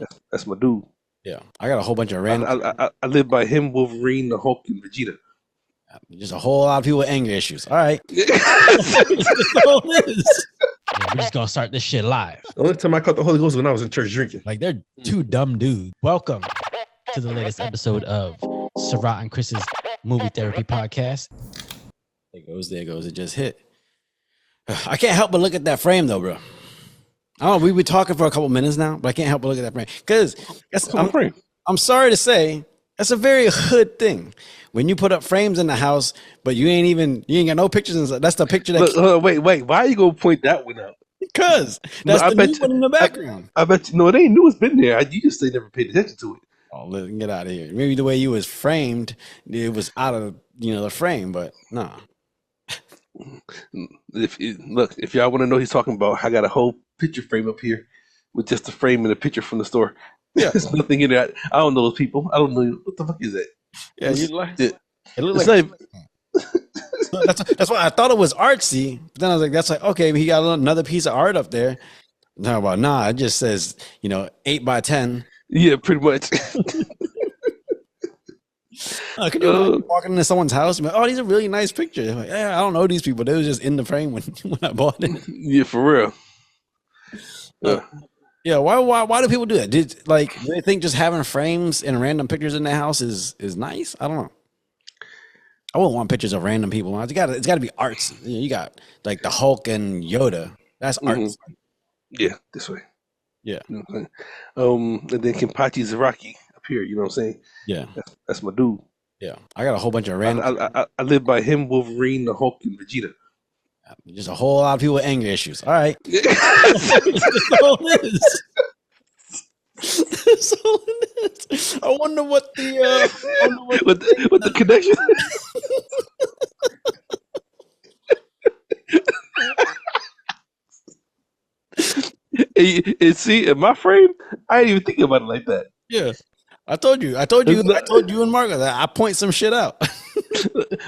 Yeah. That's my dude. Yeah. I got a whole bunch of random. I live by him, Wolverine, the Hulk, and Vegeta. Just a whole lot of people with anger issues. All right. Yeah, we're just gonna start this shit live. The only time I caught the Holy Ghost was when I was in church drinking. Like they're two dumb dudes. Welcome to the latest episode of Sarat and Chris's Movie Therapy Podcast. There it goes. It just hit. I can't help but look at that frame though, bro. Oh, we've been talking for a couple minutes now, but I can't help but look at that frame. Because I'm sorry to say, that's a very hood thing. When you put up frames in the house, but you ain't got no pictures inside. That's the picture that wait. Why are you gonna point that one out? Because that's the new one in the background. I bet you. No, it ain't new. It's been there. You just never paid attention to it. Oh, let's get out of here. Maybe the way you was framed, it was out of the frame, but no. If y'all want to know, he's talking about. I got a whole picture frame up here with just the frame and a picture from the store. Yeah, there's nothing in there. I don't know those people. I don't know what the fuck is that. Yeah, you like it. It looks like. That's why I thought it was artsy. But then I was like, that's like, okay, he got another piece of art up there. Talking about it just says 8x10. Yeah, pretty much. Could you walking into someone's house and be like, oh, these are really nice pictures? Like, yeah, I don't know these people. They were just in the frame when I bought it. Yeah, for real. Yeah, why do people do that? Do they think just having frames and random pictures in their house is nice? I don't know. I wouldn't want pictures of random people. It's got to be arts. You got like the Hulk and Yoda. That's arts. Yeah, this way. Yeah. You know what I'm saying? And then Kenpachi Zaraki up here. You know what I'm saying? Yeah. That's my dude. Yeah. I got a whole bunch of random. I live by him, Wolverine, the Hulk, and Vegeta. Just a whole lot of people with anger issues. All right. That's all it is. That's all it is. I wonder what the connection. And see, in my frame, I ain't even thinking about it like that. Yeah. I told you and Margaret that I point some shit out.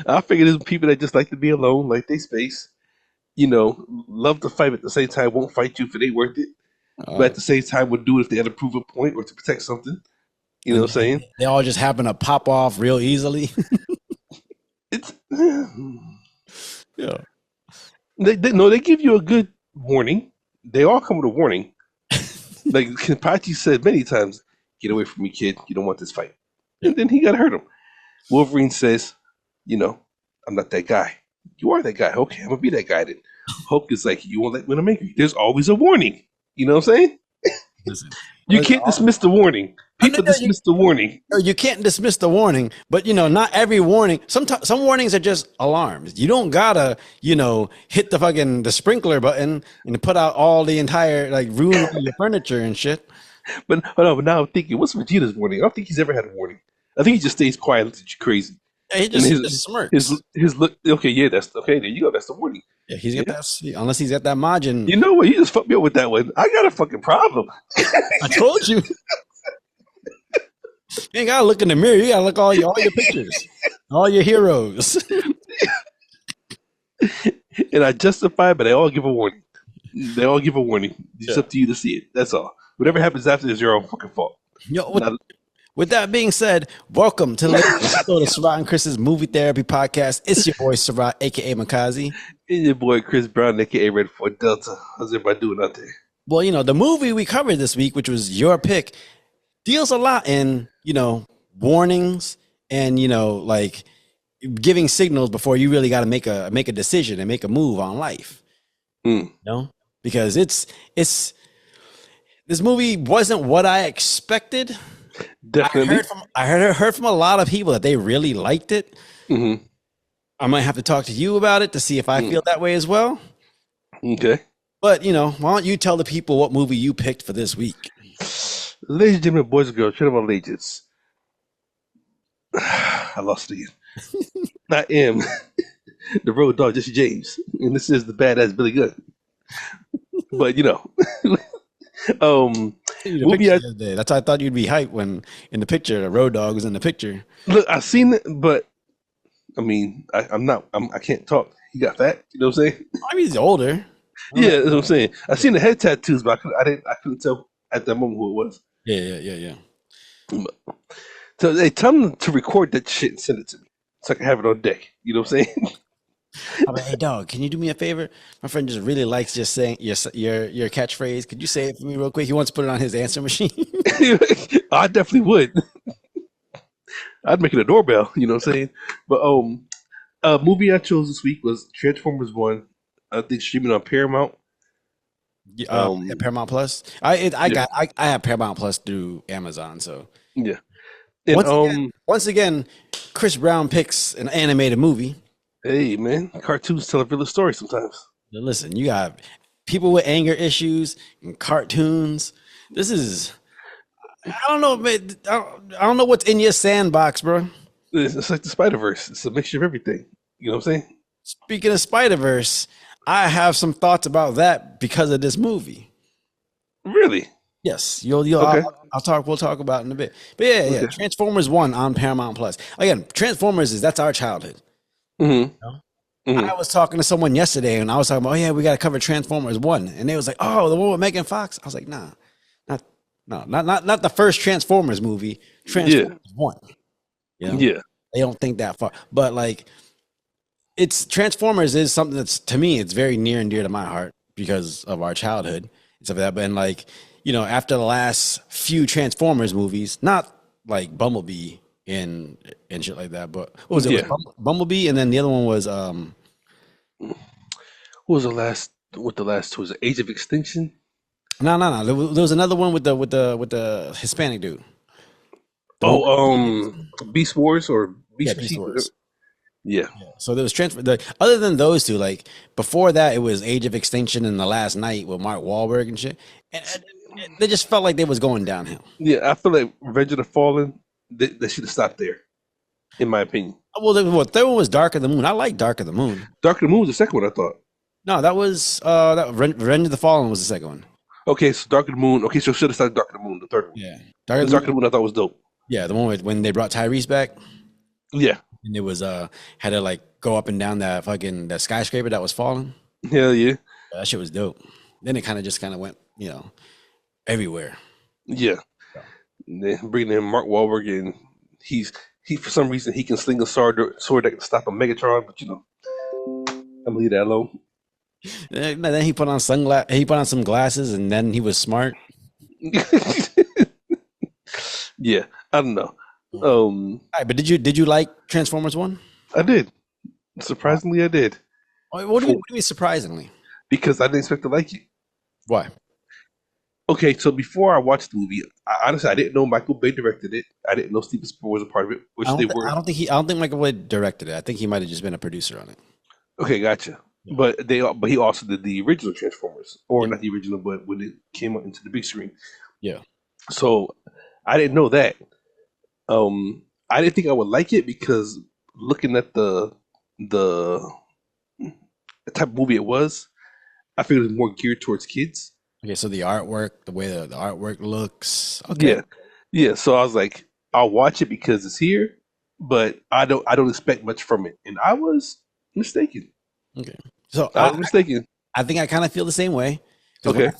I figure there's people that just like to be alone, like they space. Love to fight, but at the same time won't fight you if it ain't worth it. But at the same time would do it if they had to prove a point or to protect something. You know what I'm saying? They all just happen to pop off real easily. It's yeah. They give you a good warning. They all come with a warning. Like Kenpachi said many times, get away from me, kid. You don't want this fight. And then he got to hurt him. Wolverine says, I'm not that guy. You are that guy. Okay, I'm going to be that guy then. Hulk is like, you won't let me when I'm angry. There's always a warning. You know what I'm saying? Listen, you can't dismiss the warning. People dismiss the warning. You can't dismiss the warning, but not every warning. Some warnings are just alarms. You don't gotta, hit the sprinkler button and put out all the entire ruin all your furniture and shit. But now I'm thinking, what's Vegeta's warning? I don't think he's ever had a warning. I think he just stays quiet, looks at you crazy. Yeah, he just smirks. His look. Okay, yeah, that's okay. There you go. That's the warning. Yeah, he's got that. Unless he's got that Majin. You know what? You just fucked me up with that one. I got a fucking problem. I told you. You ain't gotta look in the mirror. You gotta look all your pictures, all your heroes. And I justify, but they all give a warning. They all give a warning. It's up to you to see it. That's all. Whatever happens after is your own fucking fault. With that being said, welcome to the latest episode of Sarat and Chris's Movie Therapy Podcast. It's your boy Sarat, aka Makazi, and your boy Chris Brown, aka Red Fort Delta. How's everybody doing out there? Well, the movie we covered this week, which was your pick, deals a lot in warnings and giving signals before you really got to make a decision and make a move on life. Because it's this movie wasn't what I expected. Definitely. I heard from a lot of people that they really liked it. Mm-hmm. I might have to talk to you about it to see if I feel that way as well. Okay. But why don't you tell the people what movie you picked for this week? Ladies and gentlemen, boys and girls, children of all ages. I lost it again. I am the road dog, Jesse James, and this is the badass Billy Gunn. But that's why I thought you'd be hyped when in the picture the road dog was in the picture. Look, I seen it, but I mean, I can't talk. He got fat. You know what I'm saying? I mean, he's older. Yeah, that's what I'm saying. I seen the head tattoos, but I couldn't tell at that moment who it was. Yeah. So they tell them to record that shit and send it to me so I can have it on deck. You know what I'm saying? I'm like, hey dog, can you do me a favor? My friend just really likes just saying your catchphrase. Could you say it for me real quick? He wants to put it on his answer machine. I definitely would. I'd make it a doorbell. You know what I'm saying? But a movie I chose this week was Transformers One. I think streaming on Paramount. Yeah, Paramount Plus. I Yeah, have Paramount Plus through Amazon. So yeah. And once again, Chris Brown picks an animated movie. hey man, cartoons tell a real story sometimes. Now, listen, you got people with anger issues and cartoons. This is I don't know, man. I don't know what's in your sandbox, bro. It's like the Spider Verse. It's a mixture of everything. You know what I'm saying? Speaking of Spider Verse, I have some thoughts about that because of this movie. Really? Yes, you'll Okay. I'll talk. We'll talk about it in a bit. But yeah. Okay. Transformers One on Paramount Plus. Again, Transformers that's our childhood. Mm-hmm. No? Mm-hmm. I was talking to someone yesterday, and I was talking about, oh yeah, we got to cover Transformers One, and they was like, oh, the one with Megan Fox. I was like, nah, not no, not the first Transformers movie. Yeah. Transformers One. You know, Yeah. they don't think that far, but like, it's Transformers is something that's to me, it's very near and dear to my heart because of our childhood and stuff like that. But and like, after the last few Transformers movies, not like Bumblebee and shit like that, but what was it? It was Yeah. Bumblebee, and then the other one was What was the last? What the last two was? Age of Extinction. no. There was another one with the Hispanic dude. The one Oh, Beast Wars or yeah, Beast Beast Chief. Wars. Yeah. So there was transfer. Other than those two, like before that, it was Age of Extinction and The Last Night with Mark Wahlberg and shit. And they just felt like they was going downhill. Yeah. I feel like Revenge of the Fallen. They should have stopped there, in my opinion. Well, third one was Dark of the Moon. I like Dark of the Moon. Dark of the Moon was the second one. I thought. No, that was Revenge of the Fallen was the second one. Okay, so Dark of the Moon. Okay, so should have started Dark of the Moon, the third one. Yeah, The Dark of the Moon I thought was dope. Yeah, the one with when they brought Tyrese back Yeah. and it was had to like go up and down that skyscraper that was falling. Hell yeah. That shit was dope. Then it kind of went everywhere. Yeah. And then bringing in Mark Wahlberg and he for some reason he can sling a sword that can stop a Megatron, but I'm gonna leave that alone. And then he put on He put on some glasses, and then he was smart. Yeah, I don't know. All right, but did you like Transformers One? I did. Surprisingly, I did. What do you mean surprisingly? Because I didn't expect to like it. Why? Okay, so before I watched the movie, honestly I didn't know Michael Bay directed it. I didn't know Steven Spielberg was a part of it, which they were. I don't think Michael Bay directed it. I think he might have just been a producer on it. Okay, gotcha. Yeah. But he also did the original Transformers, or not the original, but when it came out into the big screen. Yeah. So I didn't know that. I didn't think I would like it because looking at the type of movie it was, I figured it was more geared towards kids. Okay, so the artwork, the way the artwork looks. Okay. Yeah, yeah. So I was like, I'll watch it because it's here, but I don't expect much from it, and I was mistaken. Okay. So I was mistaken. I think I kind of feel the same way. 'Cause Okay.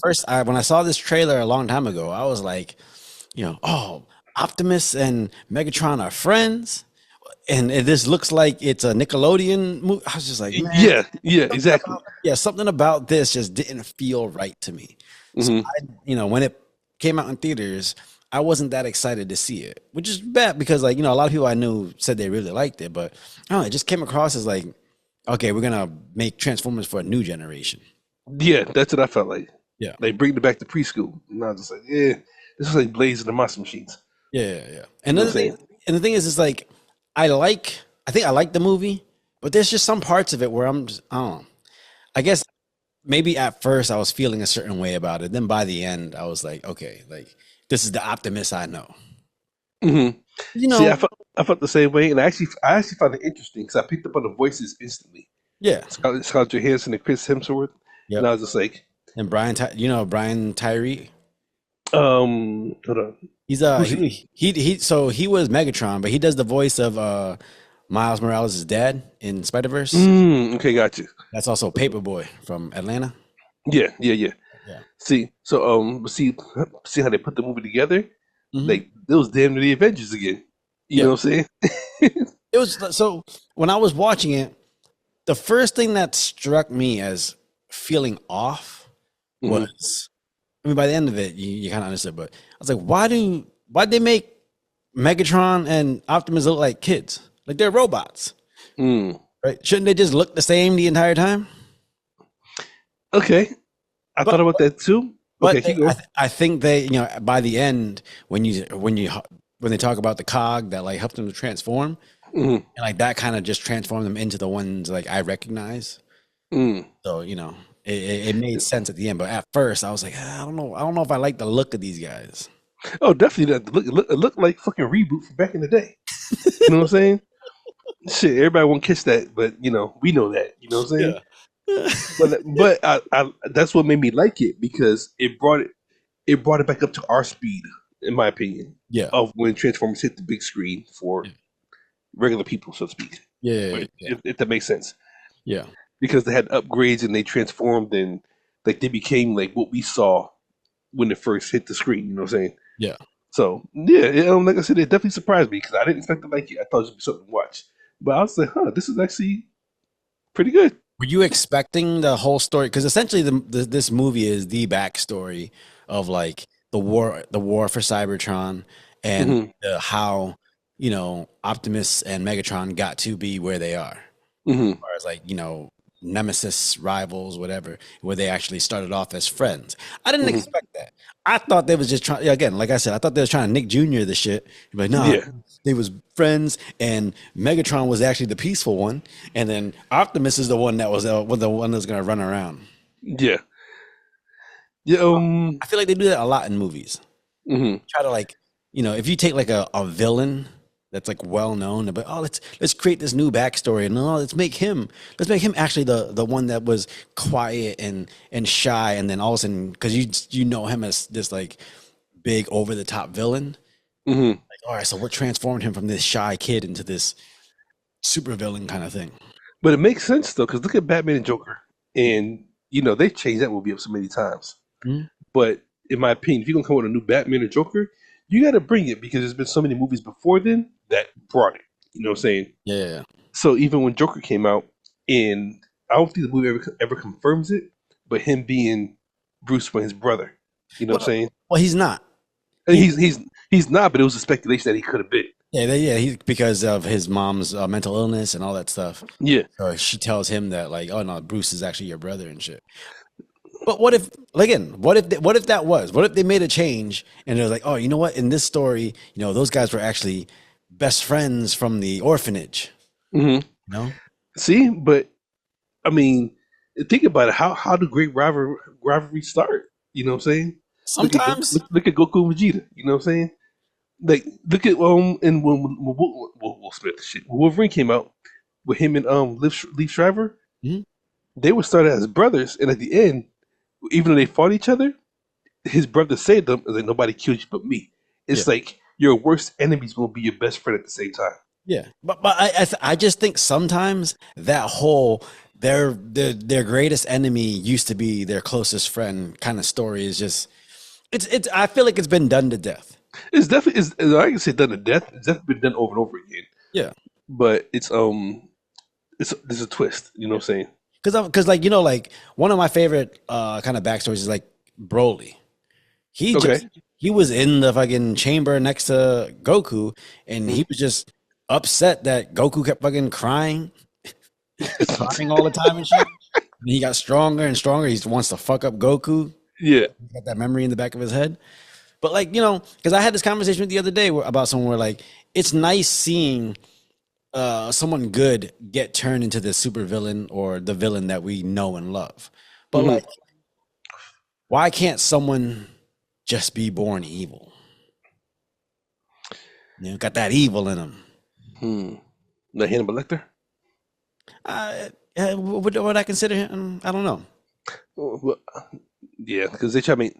When I saw this trailer a long time ago, I was like, oh, Optimus and Megatron are friends, and this looks like it's a Nickelodeon movie. I was just like, man, Yeah, exactly. something about this just didn't feel right to me. So Mhm. when it came out in theaters, I wasn't that excited to see it, which is bad because a lot of people I knew said they really liked it, but I don't know, it just came across as like, okay, we're gonna make Transformers for a new generation. Yeah, that's what I felt like. Yeah. They bring it back to preschool, and I was just like, yeah, this is like Blaze and the Monster Machines. Yeah. And You know the what I'm saying? the thing is, it's like I think I like the movie, but there's just some parts of it where I don't know. I guess maybe at first I was feeling a certain way about it. Then by the end, I was like, okay, like this is the Optimus I know. Hmm You know, See, I felt the same way, and I actually found it interesting because I picked up on the voices instantly. yeah. Scarlett Johansson and Chris Hemsworth, Yep. and I was just like, And Brian Tyree. hold on. He's Who's he was Megatron, but he does the voice of Miles Morales' dad in Spider-Verse. Okay, got you. That's also Paperboy from Atlanta. Yeah. Yeah. See, so see how they put the movie together. Mhm. Like it was damn near the Avengers again. You Yeah. know what I'm saying? It was so when I was watching it, the first thing that struck me as feeling off Mhm. was, I mean, by the end of it, you kind of understood, but I was like, why'd they make Megatron and Optimus look like kids? Like they're robots, Mm. right? Shouldn't they just look the same the entire time? Okay, I thought But about that too. Okay, but keep going. I think they, by the end when they talk about the cog that like helped them to transform, Mm. and like that kind of just transformed them into the ones like I recognize. Mm. So it made sense at the end. But at first, I was like, I don't know if I like the look of these guys. Oh, definitely. That it looked like fucking reboot from back in the day. You know what I'm saying? Shit, everybody won't kiss that, but we know that. You know what I'm saying? Yeah. But I that's what made me like it because it brought it back up to our speed, in my opinion, Yeah. of when Transformers hit the big screen for regular people, so to speak. Yeah. Yeah. If that makes sense, Yeah. because they had upgrades and they transformed and like they became like what we saw when it first hit the screen. You know what I'm saying? Yeah. So yeah, like I said, it definitely surprised me because I didn't expect to like it. I thought it would be something to watch, but I was like, huh, this is actually pretty good. Were you expecting the whole story? Because essentially, this movie is the backstory of like the war for Cybertron, and Hmm. how Optimus and Megatron got to be where they are. Hmm. Far as like nemesis, rivals, whatever, where they actually started off as friends. I didn't Hmm. expect that. I thought they was just trying, again, like I said, I thought they was trying to Nick Jr. the shit. But nah, Yeah, they was friends, and Megatron was actually the peaceful one, and then Optimus is the one that was the one that's gonna run around. yeah, yeah. I feel like they do that a lot in movies. Mhm. Try to like, if you take like a villain that's like well known, but let's create this new backstory, and no, let's make him actually the one that was quiet and shy, and then all of a sudden, because you know him as this like big over the top villain, Hmm. like, all right, so we're transforming him from this shy kid into this super villain kind of thing. But it makes sense though, because look at Batman and Joker, and they've changed that movie up so many times. Mhm. But in my opinion, if you're gonna come with a new Batman and Joker, you got to bring it because there's been so many movies before then that brought it. You know what I'm saying? Yeah, So even when Joker came out, and I don't think the movie ever confirms it, but him being Bruce Wayne's brother, you know what I'm well, saying? well, he's not. And He, he's not, but it was a speculation that he could have been. he's because of his mom's mental illness and all that stuff. Yeah. So she tells him that like, oh no, Bruce is actually your brother and shit. But what if, again, what if that was? What if they made a change and it was like, oh, you know what? In this story, those guys were actually best friends from the orphanage. Hmm. You know, See, but I mean, think about it. How do great rivalry start? You know what I'm saying? sometimes, Look at Goku and Vegeta. You know what I'm saying? Like look at and when Will Smith shit when Wolverine came out with him and Leaf Shriver, Mhm. they were started as brothers, and at the end, even though they fought each other, his brother saved them. And like nobody killed you but me. Yeah, It's like your worst enemies will be your best friend at the same time. yeah. But I just think sometimes that whole their greatest enemy used to be their closest friend kind of story is just it's. I feel like it's been done to death. It's definitely is I can say done to death. It's definitely been done over and over again. Yeah. But it's there's a twist. You know what I'm saying? Because like like one of my favorite kind of backstories is like Broly. He Okay. just he was in the fucking chamber next to Goku, and he was just upset that Goku kept fucking crying, crying all the time and shit. And he got stronger and stronger. He just wants to fuck up Goku. Yeah. He's got that memory in the back of his head. But like because I had this conversation with the other day about someone where like it's nice seeing someone good get turned into the super villain or the villain that we know and love. But Mhm. like, why can't someone just be born evil? Got that evil in them. The Hannibal Lecter. Would I consider him? I don't know. Well, yeah, because they try to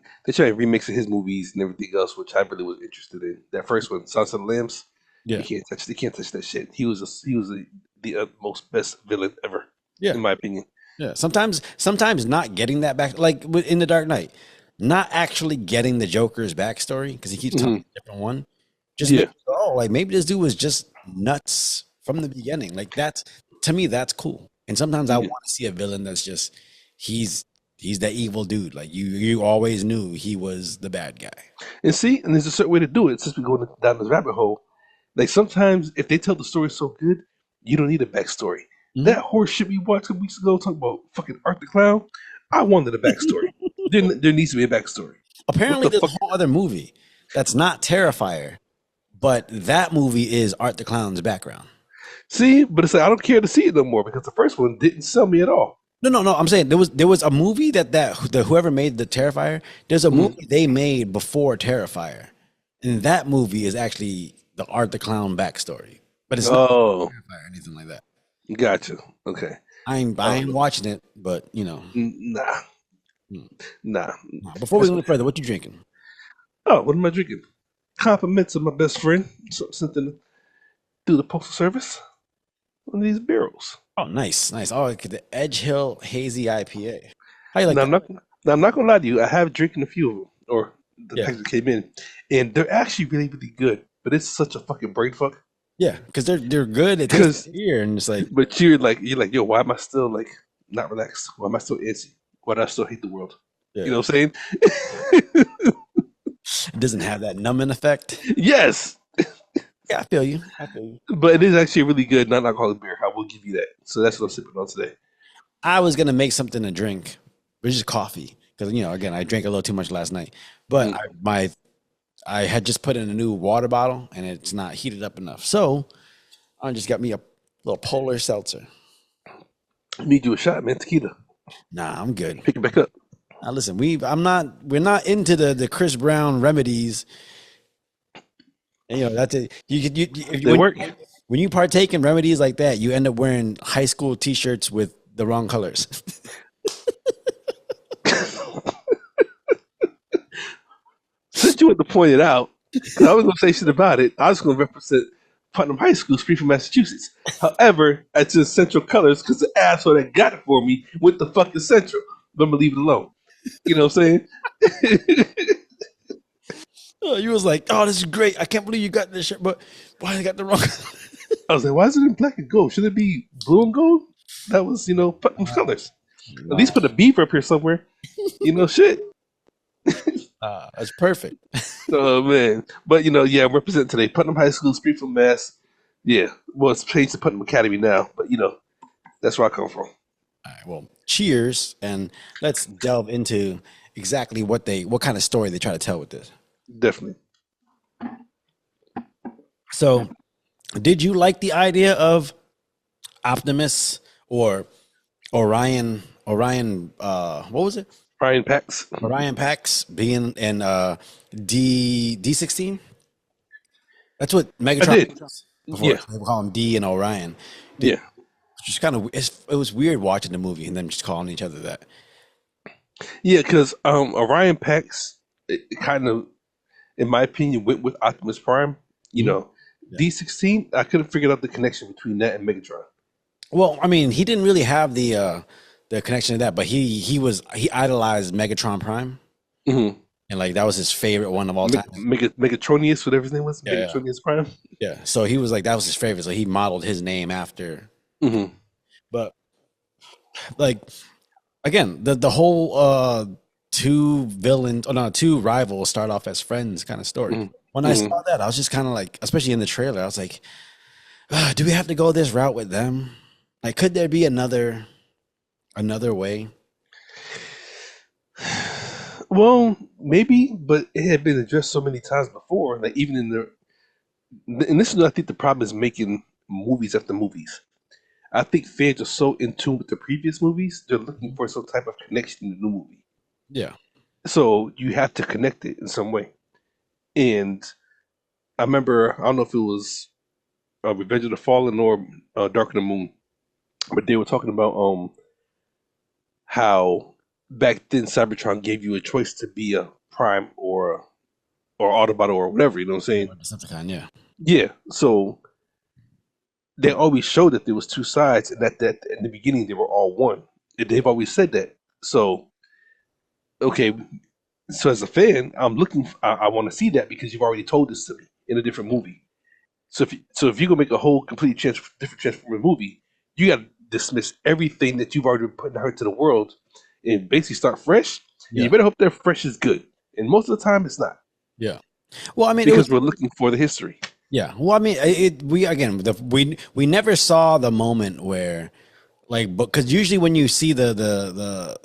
remix his movies and everything else, which I really was interested in. That first one, Silence of the Lambs. Yeah, They can't touch that shit. He was the most best villain ever, yeah, in my opinion. yeah. Sometimes not getting that back, like in the Dark Knight. not actually getting the Joker's backstory because he keeps telling a different one. Just Yeah. make, oh, like maybe this dude was just nuts from the beginning. Like that's to me, that's cool. And sometimes I Yeah. want to see a villain that's just he's that evil dude. Like you always knew he was the bad guy. And see, and there's a certain way to do it. Since we're going down this rabbit hole, like sometimes if they tell the story so good, you don't need a backstory. Mhm. That horse shit we watched a couple weeks ago talking about fucking Art the Clown, I wanted a backstory. there needs to be a backstory. Apparently, What the there's a whole other movie that's not Terrifier, but that movie is Art the Clown's background. See, but it's like I don't care to see it no more because the first one didn't sell me at all. No. I'm saying there was a movie that whoever made the Terrifier, there's a movie they made before Terrifier, and that movie is actually the Art the Clown backstory, but it's not Terrifier or anything like that. Gotcha. Okay. I ain't watching it, but you know, Nah. Before we go any further, what you drinking? Oh, what am I drinking? Compliments of my best friend. Something through the postal service. One of these barrels. Oh, nice. Oh, the Edge Hill Hazy IPA. How you like that? I'm not gonna lie to you. I have drinking a few of them, or the Yeah. package that came in, and they're actually really, really good. But it's such a fucking brain fuck. Yeah, because they're good. It tastes here, and it's like, But you're like, yo, why am I still like not relaxed? Why am I still antsy? Why do I still hate the world? yeah. You know what I'm saying? It doesn't have that numbing effect. Yes. Yeah, I feel you. But it is actually a really good non-alcoholic beer. I will give you that. So that's what I'm sipping on today. I was gonna make something to drink, but it's just coffee because again, I drank a little too much last night. But I had just put in a new water bottle and it's not heated up enough, so I just got me a little polar seltzer. Need you a shot, man. Tequila. Nah, I'm good. Pick it back up. Now listen, we're not into the Chris Brown remedies. And, that's it. They work. When you partake in remedies like that, you end up wearing high school T-shirts with the wrong colors. Since you went to point it out, 'cause I was going to say shit about it. I was going to represent Putnam High School, Springfield, Massachusetts. However, I chose Central Colors because the asshole that got it for me went to fucking Central. But I'm going to leave it alone. You know what I'm saying? You was like, oh, this is great. I can't believe you got this shirt, but why I got the wrong color? I was like, why is it in black and gold? Should it be blue and gold? That was, Putnam's colors. At least put a beaver up here somewhere. Shit. That's perfect. Oh, man. But, I'm representing today. Putnam High School, Springfield, Mass. Yeah. Well, it's changed to Putnam Academy now. But, that's where I come from. All right, well, cheers, and let's delve into exactly what kind of story they try to tell with this. Definitely. So, did you like the idea of Optimus or Orion? What was it? Ryan Pax. Orion Pax being in D16. That's what Megatron I did. was before. Yeah. They would call him D and Orion. Yeah. Just kind of, it was weird watching the movie and them just calling each other that. Yeah, because Orion Pax, it kind of, in my opinion, went with Optimus Prime. D16, I couldn't figure out the connection between that and Megatron. Well, I mean, he didn't really have the connection to that, but he idolized Megatron Prime, Mm-hmm. and like that was his favorite one of all time. Megatronius, whatever his name was, Yeah, Megatronius Prime. Yeah, so he was like that was his favorite, so he modeled his name after. Mm-hmm. But like again, the whole two rivals start off as friends kind of story. Mm-hmm. When I saw that, I was just kind of like, especially in the trailer, I was like, do we have to go this route with them? Like, could there be another way? Well, maybe, but it had been addressed so many times before. Like even and this is, I think, the problem is making movies after movies. I think fans are so in tune with the previous movies; they're looking for some type of connection in the new movie. Yeah. So you have to connect it in some way. And I remember, I don't know if it was Revenge of the Fallen or Dark of the Moon, but they were talking about how back then Cybertron gave you a choice to be a Prime or Autobot or whatever. You know what I'm saying? Decepticon, yeah. Yeah. So they always showed that there was two sides, and that in the beginning they were all one. And they've always said that. So okay, So as a fan, I'm looking. I want to see that because you've already told this to me in a different movie. So if you're gonna make a whole completely different Transformer movie, you got to dismiss everything that you've already put out into the world and basically start fresh. And Yeah. you better hope that fresh is good. And most of the time, it's not Yeah. Well, I mean, it was because we're looking for the history. yeah. Well, I mean, we never saw the moment where like, because usually when you see the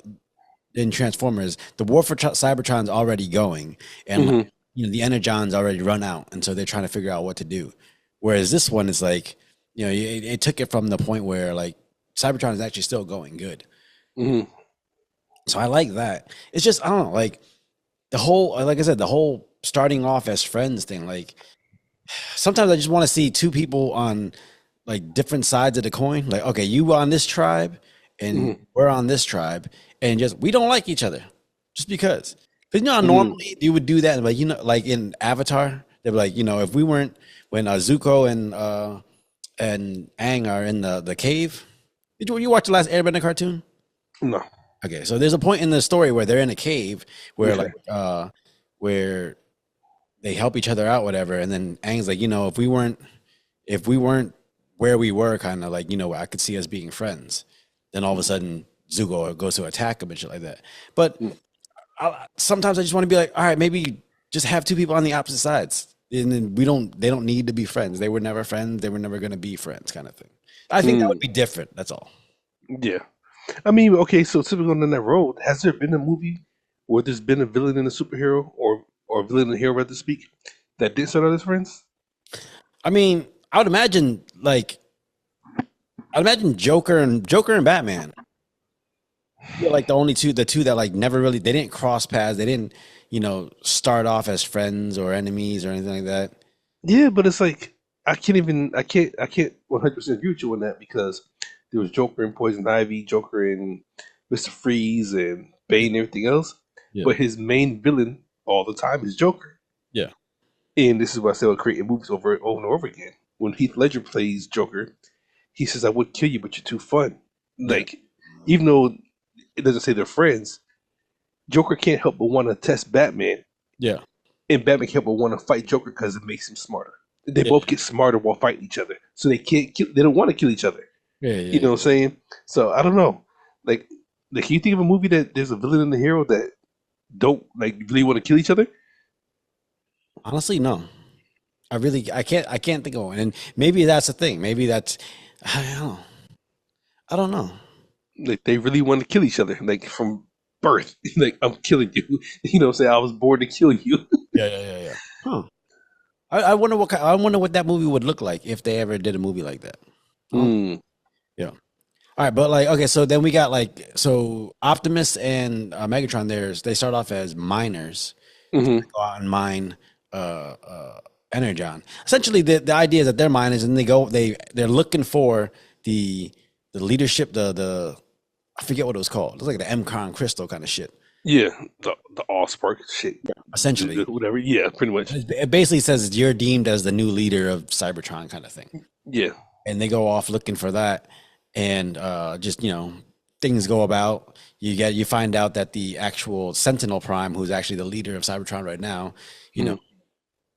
in Transformers, the war for Cybertron's already going, and like, the Energon's already run out, and so they're trying to figure out what to do. Whereas this one is like, it took it from the point where like Cybertron is actually still going good. Mm-hmm. So I like that. It's just I don't know, like the whole, like I said, the whole starting off as friends thing. Like sometimes I just want to see two people on like different sides of the coin. Like, okay, you on this tribe and we're on this tribe, and just we don't like each other just because. Because normally you would do that, like like in Avatar, they'd be like, if we weren't when Zuko and Aang are in the cave. Did you watch the last Airbender cartoon? No. Okay, so there's a point in the story where they're in a cave where like where they help each other out, whatever, and then Aang's like, if we weren't where we were, kind of like, I could see us being friends. Then all of a sudden Zuko goes to attack him and shit like that. But sometimes I just want to be like, all right, maybe just have two people on the opposite sides, and then they don't need to be friends. They were never friends. They were never going to be friends, kind of thing. I think that would be different. That's all. Yeah. I mean, okay, so typically on that road, has there been a movie where there's been a villain and a superhero, or a villain and a hero, rather to speak, that did start out as friends? I mean, I'd imagine Joker and Batman. They're like the two that like never really, they didn't cross paths. They didn't, start off as friends or enemies or anything like that. Yeah, but it's like I can't 100% agree with you on that because there was Joker and Poison Ivy, Joker and Mr. Freeze and Bane and everything else. Yeah. But his main villain all the time is Joker. Yeah. And this is why I say we're creating movies over and over again. When Heath Ledger plays Joker, he says, "I would kill you, but you're too fun." Like, even though it doesn't say they're friends, Joker can't help but want to test Batman. Yeah. And Batman can't help but want to fight Joker because it makes him smarter. They both get smarter while fighting each other. So they don't want to kill each other. Yeah. You know what I'm saying? So I don't know. Like, can you think of a movie that there's a villain and a hero that don't like really want to kill each other? Honestly, no. I can't think of one. And maybe that's the thing. Maybe that's, I don't know. Like, they really want to kill each other, like from birth. Like, I'm killing you. You know what I'm saying? I was born to kill you. Yeah. Huh. I wonder what that movie would look like if they ever did a movie like that. Yeah. All right, but like, okay, so then we got like, so Optimus and Megatron, they start off as miners. Go out and mine Energon. Essentially, the idea is that they're miners and they're looking for the leadership, the I forget what it was called. It's like the MCON crystal kind of shit. Yeah, the Allspark shit. Essentially, whatever. Yeah, pretty much. It basically says you're deemed as the new leader of Cybertron, kind of thing. Yeah, and they go off looking for that, and just things go about. You find out that the actual Sentinel Prime, who's actually the leader of Cybertron right now,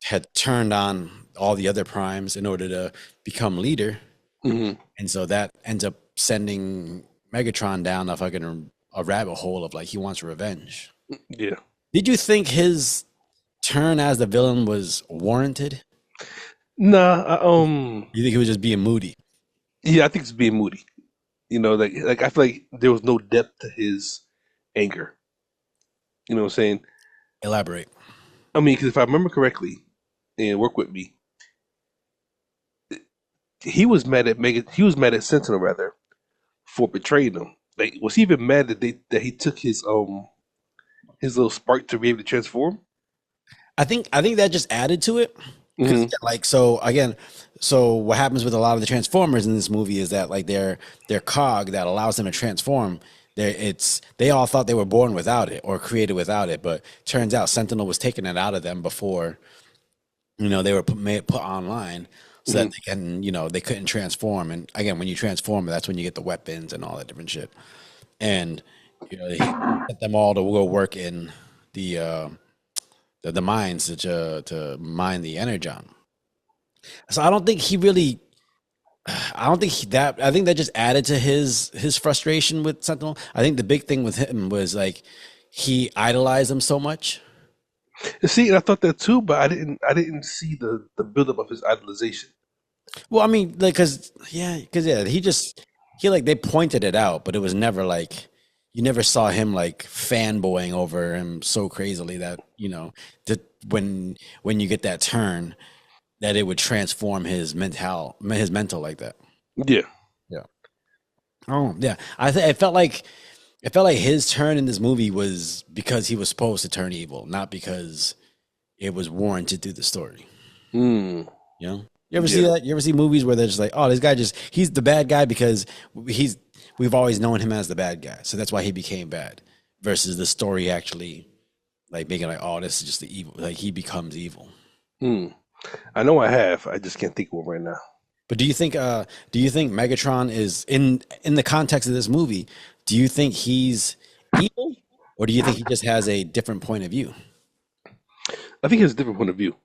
had turned on all the other primes in order to become leader, and so that ends up sending Megatron down a rabbit hole of like he wants revenge. Yeah. Did you think his turn as the villain was warranted? Nah. You think he was just being moody? Yeah, I think it's being moody. Like I feel like there was no depth to his anger. You know what I'm saying? Elaborate. I mean, because if I remember correctly, and work with me, he was mad at Sentinel rather for betraying him. Like, was he even mad that he took his little spark to be able to transform? I think that just added to it. Like, so again, what happens with a lot of the Transformers in this movie is that like their cog that allows them to transform, they all thought they were born without it or created without it, but turns out Sentinel was taking it out of them before they were put online so that they can they couldn't transform. And again, when you transform, that's when you get the weapons and all that different shit. And they sent them all to go work in the mines to mine the energon. So I don't think he really. I don't think that. I think that just added to his frustration with Sentinel. I think the big thing with him was like he idolized him so much. And see, I thought that too, but I didn't see the buildup of his idolization. Well, I mean, like, he like they pointed it out, but it was never like you never saw him like fanboying over him so crazily that that when you get that turn that it would transform his mental like that. Yeah. Yeah. Oh yeah, it felt like his turn in this movie was because he was supposed to turn evil, not because it was warranted through the story. Mm. You know, you ever see that? You ever see movies where they're just like, oh, this guy he's the bad guy because we've always known him as the bad guy, so that's why he became bad. Versus the story actually like making like, oh, this is just the evil, like he becomes evil. I know I have. I just can't think of one right now. But do you think Megatron is in the context of this movie? Do you think he's evil, or do you think he just has a different point of view? I think he has a different point of view.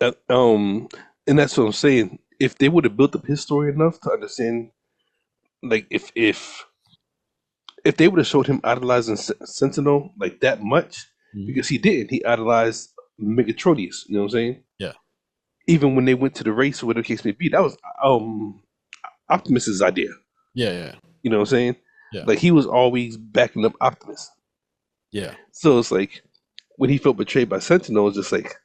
And that's what I'm saying. If they would have built up his story enough to understand, like if they would have showed him idolizing Sentinel like that much, because he didn't. He idolized Megatronius. You know what I'm saying? Yeah. Even when they went to the race or whatever the case may be, that was Optimus's idea. Yeah. You know what I'm saying? Yeah. Like he was always backing up Optimus. Yeah. So it's like when he felt betrayed by Sentinel, it's just like,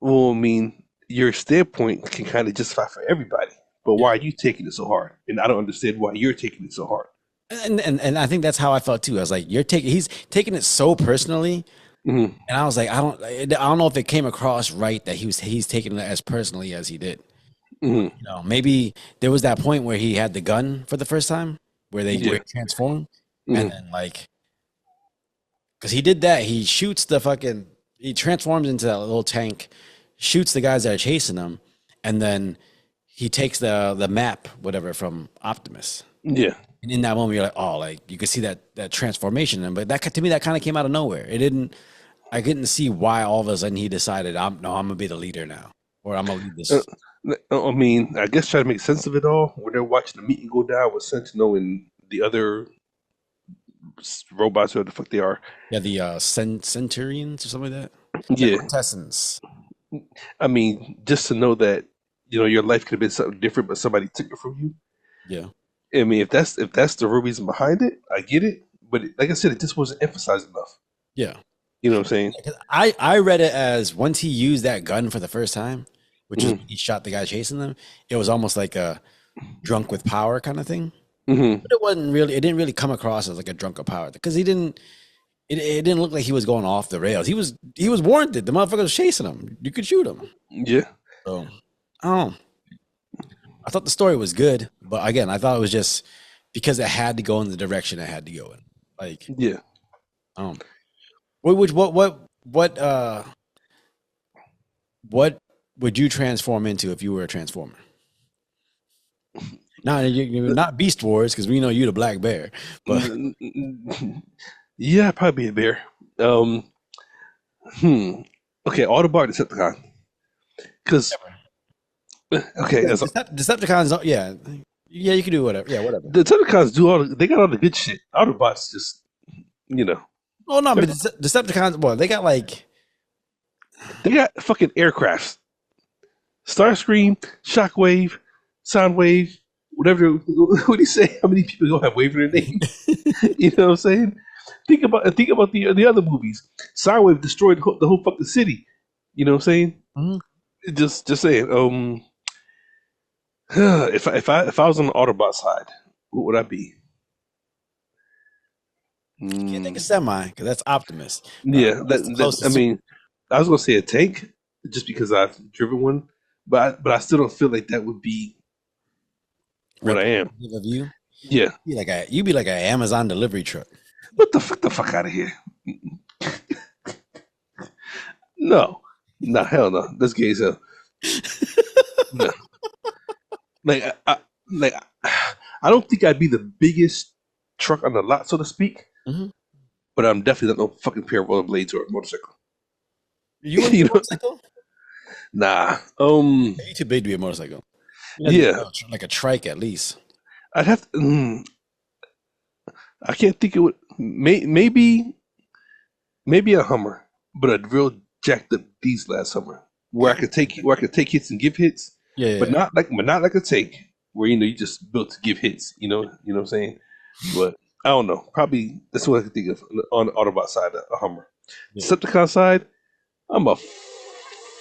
well, I mean, your standpoint can kind of justify for everybody, but why are you taking it so hard? And I don't understand why you're taking it so hard. And I think that's how I felt too. I was like, he's taking it so personally. And I was like, I don't know if it came across right that he's taking it as personally as he did. You know, maybe there was that point where he had the gun for the first time, where where he transformed, and then like, because he did that, he transforms into that little tank, shoots the guys that are chasing him, and then he takes the map, whatever, from Optimus. Yeah. And in that moment, you're like, oh, like you could see that transformation, but that to me that kind of came out of nowhere. I couldn't see why all of a sudden he decided I'm gonna be the leader now, or I'm gonna lead this. I mean, I guess try to make sense of it all. When they're watching the meeting go down with Sentinel and the other robots, whatever the fuck they are. Yeah, the Centurions or something like that. Yeah, Quintessence. I mean, just to know that your life could have been something different, but somebody took it from you. Yeah. I mean, if that's the real reason behind it, I get it. But like I said, it just wasn't emphasized enough. Yeah. You know what I'm saying? I read it as once he used that gun for the first time, which is he shot the guy chasing them, it was almost like a drunk with power kind of thing. But it didn't really come across as like a drunk with power because it didn't look like he was going off the rails. He was warranted. The motherfucker was chasing him. You could shoot him. Yeah. So I thought the story was good, but again, I thought it was just because it had to go in the direction it had to go in. Like, yeah. What would you transform into if you were a transformer? You're not Beast Wars because we know you the Black Bear. But yeah, probably be a bear. Okay, Autobot Decepticon. Because Decepticons, yeah, you can do whatever. Yeah, whatever. The Decepticons they got all the good shit. Autobots just, Oh no, but Decepticons, boy, they got fucking aircrafts. Starscream, Shockwave, Soundwave, whatever. What do you say? How many people gonna have Wave in their name? You know what I'm saying? Think about the other movies. Soundwave destroyed the whole fucking city. You know what I'm saying? Just saying. If I was on the Autobot side, what would I be? Can't think of semi because that's Optimus. Yeah, I mean, I was gonna say a tank just because I've driven one, but I still don't feel like that would be what I am. Of you? Yeah, you'd be like an Amazon delivery truck. What the fuck out of here? No, hell no. That's gay as hell. No. I don't think I'd be the biggest truck on the lot, so to speak. but I'm definitely not no fucking pair of rollerblades or a motorcycle. You want You a know? motorcycle? Nah. You too big to be a motorcycle. You gotta Yeah. do, like a trike at least. I'd have to. I can't think of what. Maybe a Hummer, but a real jacked up diesel ass Hummer, where I could take hits and give hits, Yeah, but not like a take where you just built to give hits. You know what I'm saying? But I don't know. Probably that's what I could think of on the Autobot side, a Hummer. Yeah. Decepticon side, I'm a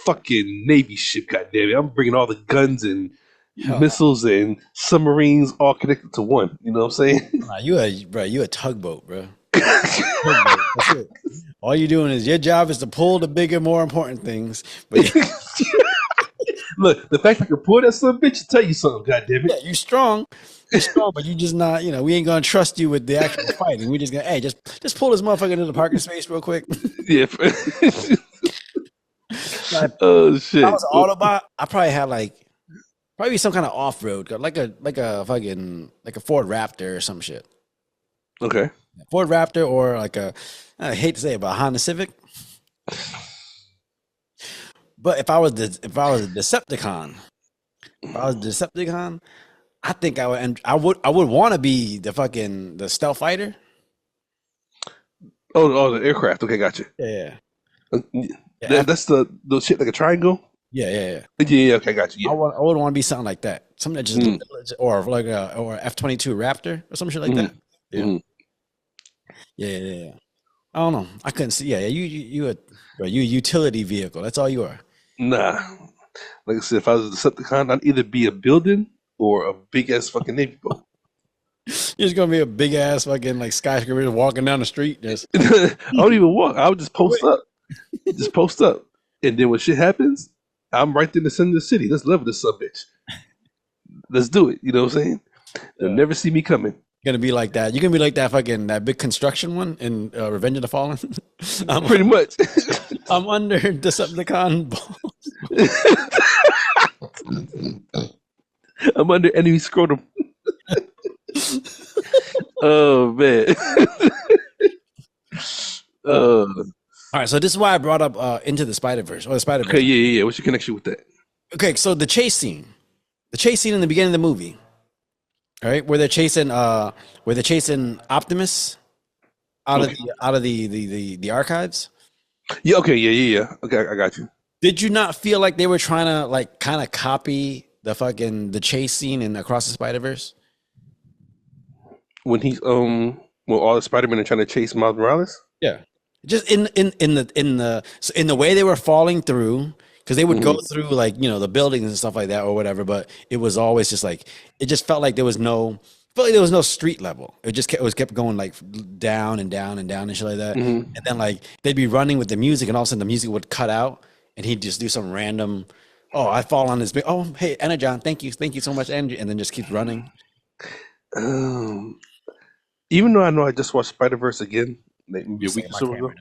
fucking Navy ship. Goddamn it! I'm bringing all the guns and missiles and submarines all connected to one. You know what I'm saying? Nah, you a tugboat, bro. Tugboat. That's it. All you're doing is your job is to pull the bigger, more important things. But Look, the fact I can pull that son of a bitch to tell you something. Goddamn it! yeah, you're strong. You're strong, but you just not. We ain't gonna trust you with the actual fighting. We just gonna, hey, just pull this motherfucker into the parking space real quick. Yeah. Like, Oh shit! if I was an Autobot, I probably had probably some kind of off road, like a fucking like a Ford Raptor or some shit. Okay. Ford Raptor or I hate to say it, but a Honda Civic. But if I was a Decepticon, I think I would, and I would want to be the stealth fighter. Oh, the aircraft. Okay, gotcha. Yeah. That's the shit like a triangle. Yeah. Yeah. Okay, gotcha. Yeah. I would want to be something like that. Something that just or like or F-22 Raptor or some shit like that. Yeah. Mhm. Yeah. I don't know. I couldn't see. Yeah. You a utility vehicle. That's all you are. Nah. Like I said, if I was a Decepticon, I'd either be a building or a big ass fucking Navy boat. You're just gonna be a big ass fucking like skyscraper walking down the street. Just I don't even walk. I would just post up. Just post up. And then when shit happens, I'm right there in the center of the city. Let's level this sub bitch. Let's do it. You know what I'm saying? They'll never see me coming. gonna be like that. You're gonna be like that fucking that big construction one in Revenge of the Fallen. Pretty much. I'm under Decepticon balls. I'm under enemy scrotum. Oh man. All right, so this is why I brought up Into the Spider-Verse or the Spider-Verse. Okay, yeah. What's your connection with that? Okay, so the chase scene in the beginning of the movie, all right, where they're chasing Optimus out of the archives. Yeah. Okay. Yeah. Okay, I got you. Did you not feel like they were trying to like kind of copy the chase scene in Across the Spider-Verse? When he's when all the Spider-Men are trying to chase Miles Morales. Yeah, just in the way they were falling through, because they would go through like the buildings and stuff like that or whatever, but it was always just like it just felt like there was no street level. It just kept going like down and down and down and shit like that, and then like they'd be running with the music, and all of a sudden the music would cut out, and he'd just do some random. Oh, I fall on this big. Oh, hey, Energon, thank you so much, Energy, and then just keeps running. Even though I know I just watched Spider-Verse again, maybe a week or so ago.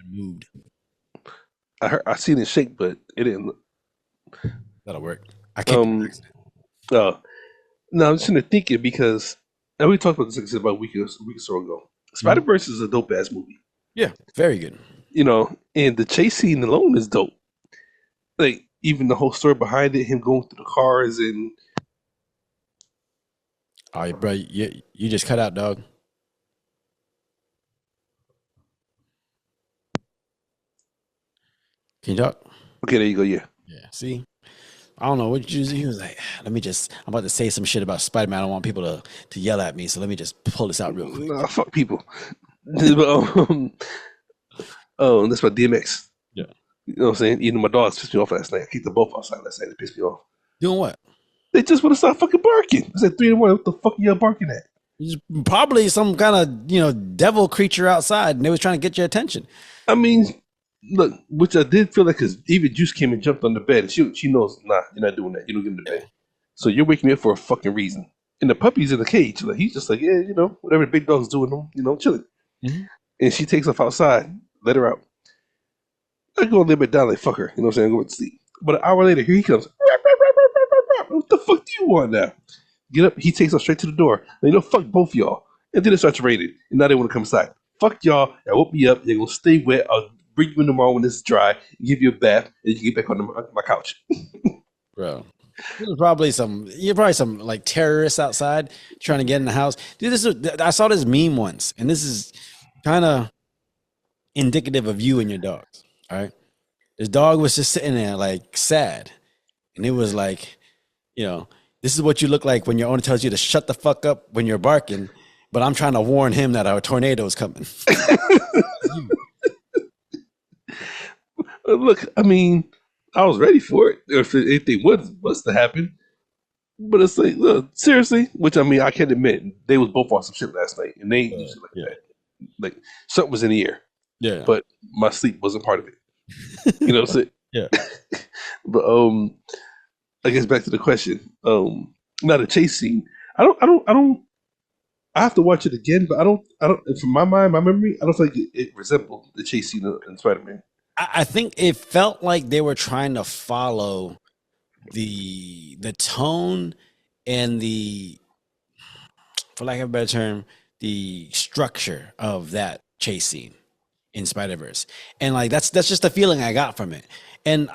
I seen it shake, but it didn't. That'll work. I can't. No, I'm just thinking because we talked about this like I said, about a week or so ago. Spider-Verse is a dope ass movie. Yeah, very good. And the chase scene alone is dope. Like even the whole story behind it, him going through the cars and. All right, bro. You just cut out, dog. Can you talk? Okay, there you go. Yeah. Yeah. See, I don't know what you. He was like, I'm about to say some shit about Spider-Man. I don't want people to yell at me, so let me just pull this out real quick. Nah, fuck people. That's my DMX. Yeah. You know what I'm saying? Even my dogs pissed me off last night. I kicked them both outside last night. They pissed me off. Doing what? They just want to stop fucking barking. It's like 3 in the morning. What the fuck are y'all barking at? It's probably some kind of devil creature outside, and they was trying to get your attention. I mean, look, which I did feel like because even Juice came and jumped on the bed, and she knows, nah, you're not doing that. You don't get in the bed. So you're waking me up for a fucking reason. And the puppy's in the cage. Like he's just like, yeah, whatever the big dog's doing, chilling. Mm-hmm. And she takes off outside, let her out. I go a little bit down, like fuck her. You know what I'm saying? I go to sleep. But an hour later, here he comes. What the fuck do you want now? Get up. He takes us straight to the door. And fuck both y'all. And then it starts raining. And now they want to come inside. Fuck y'all. Y'all woke me up. You're gonna stay wet. I'll bring you in tomorrow when it's dry. Give you a bath, and you can get back on my couch. Bro. There's probably some like terrorists outside trying to get in the house. Dude, I saw this meme once, and this is kind of indicative of you and your dogs. All right. This dog was just sitting there like sad. And it was like, this is what you look like when your owner tells you to shut the fuck up when you're barking, but I'm trying to warn him that a tornado is coming. Look, I mean, I was ready for it if anything was to happen. But it's like, look, seriously, which I mean, I can admit they was both on some shit last night, and they ain't usually like that. Like something was in the air, but my sleep wasn't part of it. You know what I'm saying? Yeah. But I guess back to the question. Not a chase scene. I have to watch it again, but I don't. From my mind, my memory, I don't think it resembled the chase scene in Spider-Man. I think it felt like they were trying to follow the tone and the, for lack of a better term, the structure of that chase scene in Spider-Verse. And like that's just the feeling I got from it. And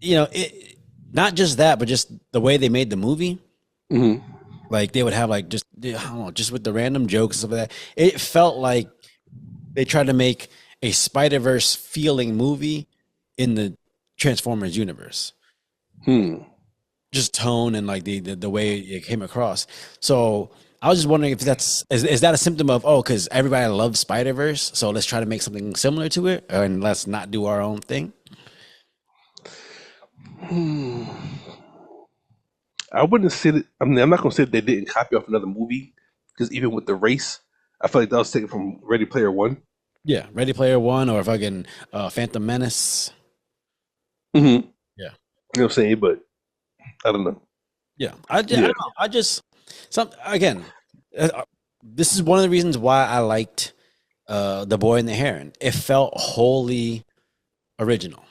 it not just that, but just the way they made the movie. Mm-hmm. Like they would have like just I don't know, just with the random jokes and stuff like that. It felt like they tried to make a Spider-Verse feeling movie in the Transformers universe. Just tone and like the way it came across. So I was just wondering if is that a symptom of because everybody loves Spider-Verse, so let's try to make something similar to it, and let's not do our own thing. I wouldn't say that. I mean, I'm not gonna say that they didn't copy off another movie, because even with the race, I feel like that was taken from Ready Player One. Yeah, Ready Player One or fucking Phantom Menace. Mm-hmm. Yeah, you know what I'm saying, but I don't know. Yeah, I don't know. This is one of the reasons why I liked The Boy and the Heron. It felt wholly original.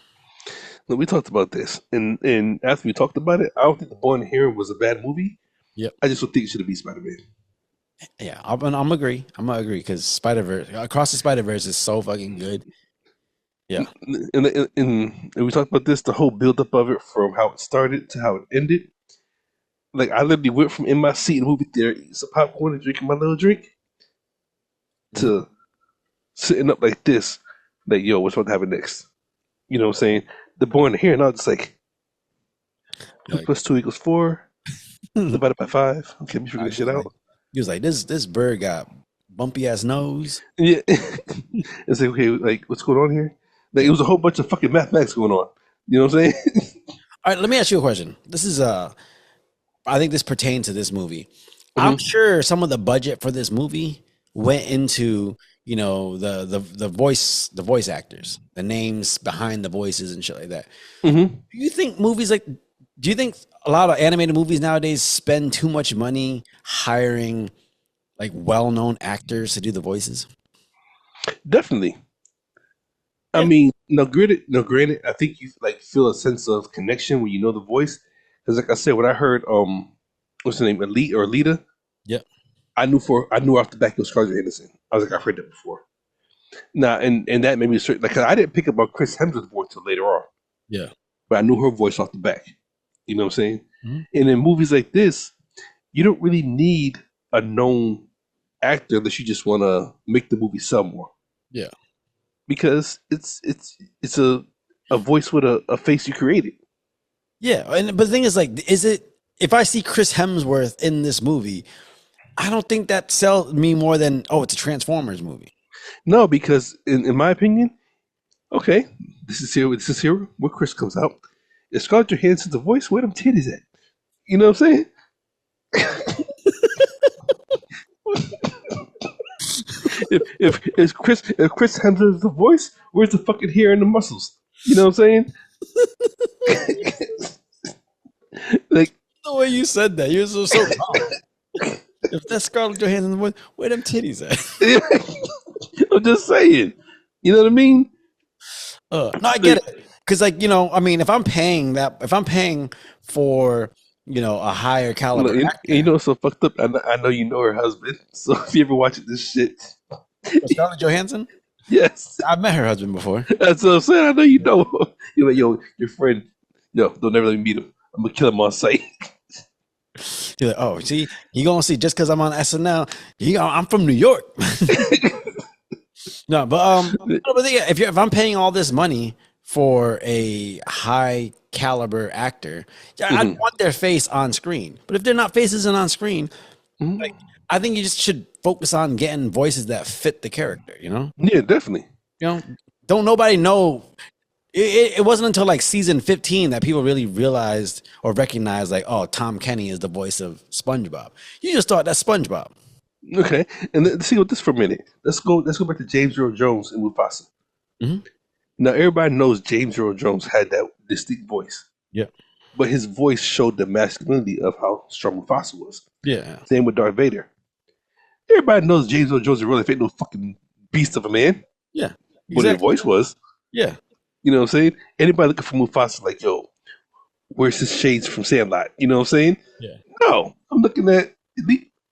No, we talked about this, and after we talked about it, I don't think The Boy and the Heron was a bad movie. Yep. I just don't think it should have been Spider-Man. Yeah, I'm agree because Spider-Verse, Across the Spider-Verse is so fucking good. Yeah, and we talked about this, the whole build-up of it, from how it started to how it ended. Like, I literally went from in my seat in the movie theater, eating some popcorn and drinking my little drink, to sitting up like this, like, yo, what's about to happen next? You know what I'm saying? The Boy and the Heron, I was just like, 2 + 2 = 4, divided by 5. Okay, let me figure this shit out. He was like, this bird got bumpy ass nose. Yeah. It's like, okay, like, what's going on here? Like, it was a whole bunch of fucking mathematics going on. You know what I'm saying? All right, let me ask you a question. This is I think this pertains to this movie. I'm sure some of the budget for this movie went into the voice actors, the names behind the voices and shit like that. Do you think do you think a lot of animated movies nowadays spend too much money hiring like well-known actors to do the voices? Definitely. Yeah. I mean, granted, I think you like feel a sense of connection when you know the voice. Because like I said, when I heard what's the name, Alita? Yeah. I knew off the back it was Scarlett Johansson. I was like, I've heard that before. Now, and that made me certain, like, 'cause I didn't pick up on Chris Hemsworth's voice till later on. Yeah. But I knew her voice off the back. You know what I'm saying? Mm-hmm. And in movies like this, you don't really need a known actor unless you just want to make the movie sell more. Yeah. Because it's a voice with a face you created. Yeah, but the thing is, like, if I see Chris Hemsworth in this movie, I don't think that sells me more than it's a Transformers movie. No, because in my opinion, okay, this is here where Chris comes out. If Scarlett Johansson's the voice, where them titties at? You know what I'm saying? if Chris Hemsworth's the voice, where's the fucking hair and the muscles? You know what I'm saying? Like, the way you said that, you're so wrong. If that's Scarlett Johansson's voice, where them titties at? I'm just saying. You know what I mean? No, I get it. Because, like, I mean, if I'm paying for, a higher caliber actor, you know what's so fucked up? I know you know her husband. So if you ever watch this shit, Scarlett Johansson. Yes, I've met her husband before. that's what I'm saying. I know you know. You're like, yo, your friend, yo, don't never let me meet him. I'm gonna kill him on sight. You're like, oh, see, you gonna see just because I'm on SNL. I'm from New York. No, but yeah, if I'm paying all this money for a high caliber actor, yeah, I Mhm. want their face on screen. But if they're not faces and on screen, Mhm. like I think you just should focus on getting voices that fit the character. Yeah, definitely. Don't nobody know. It wasn't until like season 15 that people really realized or recognized like, oh, Tom Kenny is the voice of SpongeBob. You just thought that's SpongeBob. Okay, and let's see what this for a minute. Let's go. Let's go back to James Earl Jones and Mufasa. Mhm. Now everybody knows James Earl Jones had that distinct voice, Yeah. but his voice showed the masculinity of how strong Mufasa was. Yeah. Same with Darth Vader. Everybody knows James Earl Jones really ain't no fucking beast of a man, Yeah. but his Exactly. voice was. Yeah. You know what I'm saying? Anybody looking for Mufasa, like, yo, where's his shades from Sandlot? You know what I'm saying? Yeah. No, I'm looking at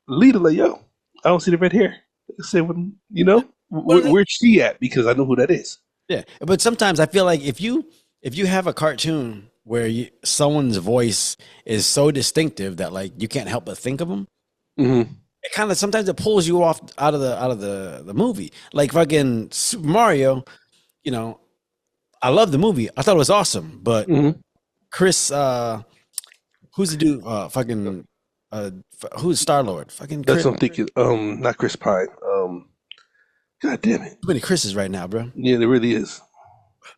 Lita, like, yo, I don't see the red hair. I said, well, where's she at? Because I know who that is. Yeah, but sometimes I feel like if you have a cartoon where someone's voice is so distinctive that like you can't help but think of them, Mm-hmm. it kind of sometimes it pulls you off out of the movie. Like fucking Super Mario, I love the movie. I thought it was awesome, but Mm-hmm. Chris, who's the dude? Who's Star Lord? Fucking That's Chris. what I'm thinking. Not Chris Pine. God damn it. Too many Chris's right now, bro. Yeah, there really is.